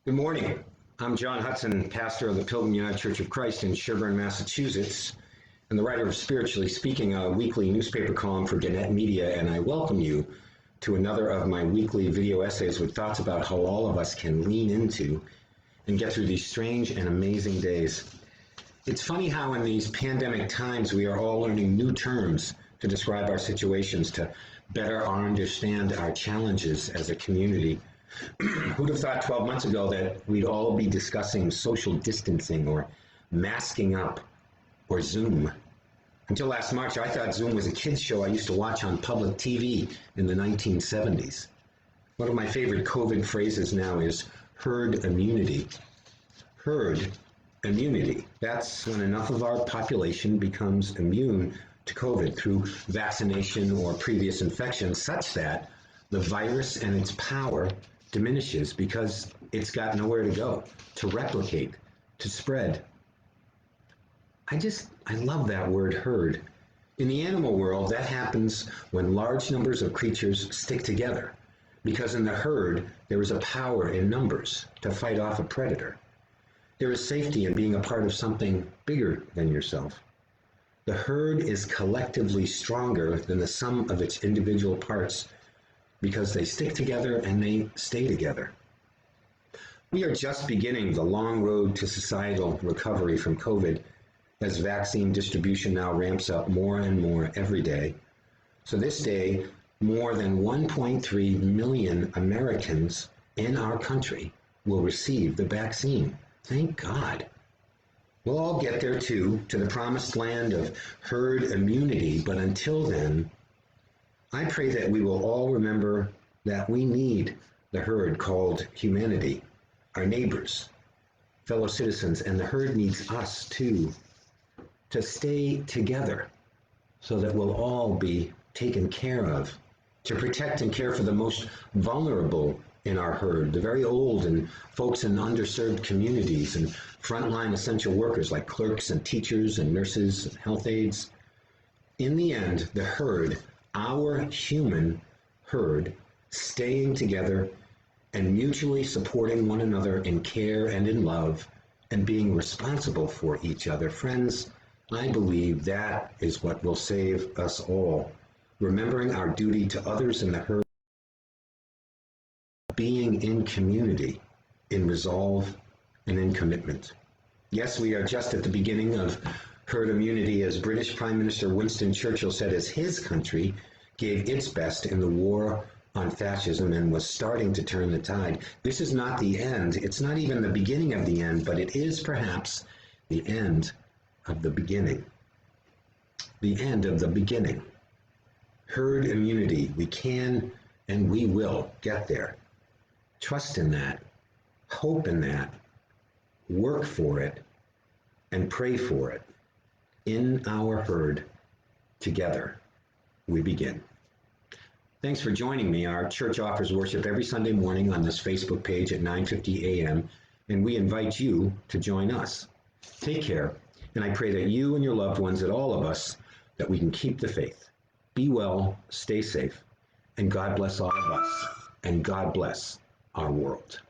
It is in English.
Good morning. I'm John Hudson, pastor of the Pilgrim United Church of Christ in Sherburne, Massachusetts, and the writer of Spiritually Speaking, a weekly newspaper column for Gannett Media, and I welcome you to another of my weekly video essays with thoughts about how all of us can lean into and get through these strange and amazing days. It's funny how in these pandemic times we are all learning new terms to describe our situations, to better understand our challenges as a community. Who'd have thought 12 months ago that we'd all be discussing social distancing or masking up or Zoom? Until last March, I thought Zoom was a kids show I used to watch on public TV in the 1970s. One of my favorite COVID phrases now is herd immunity. Herd immunity. That's when enough of our population becomes immune to COVID through vaccination or previous infection, such that the virus and its power diminishes because it's got nowhere to go, to replicate, to spread. I love that word herd. In the animal world, that happens when large numbers of creatures stick together, because in the herd, there is a power in numbers to fight off a predator. There is safety in being a part of something bigger than yourself. The herd is collectively stronger than the sum of its individual parts because they stick together and they stay together. We are just beginning the long road to societal recovery from COVID as vaccine distribution now ramps up more and more every day. So this day, more than 1.3 million Americans in our country will receive the vaccine. Thank God. We'll all get there too, to the promised land of herd immunity, but until then, I pray that we will all remember that we need the herd called humanity, our neighbors, fellow citizens, and the herd needs us too, to stay together so that we'll all be taken care of, to protect and care for the most vulnerable in our herd, the very old and folks in underserved communities and frontline essential workers like clerks and teachers and nurses and health aides. In the end, the herd, our human herd, staying together and mutually supporting one another in care and in love and being responsible for each other. Friends, I believe that is what will save us all. Remembering our duty to others in the herd, being in community, in resolve, and in commitment. Yes, we are just at the beginning of herd immunity, as British Prime Minister Winston Churchill said as his country gave its best in the war on fascism and was starting to turn the tide. This is not the end. It's not even the beginning of the end, but it is perhaps the end of the beginning. The end of the beginning. Herd immunity. We can and we will get there. Trust in that. Hope in that. Work for it and pray for it. In our herd, together, we begin. Thanks for joining me. Our church offers worship every Sunday morning on this Facebook page at 9:50 a.m., and we invite you to join us. Take care, and I pray that you and your loved ones, that all of us, that we can keep the faith. Be well, stay safe, and God bless all of us, and God bless our world.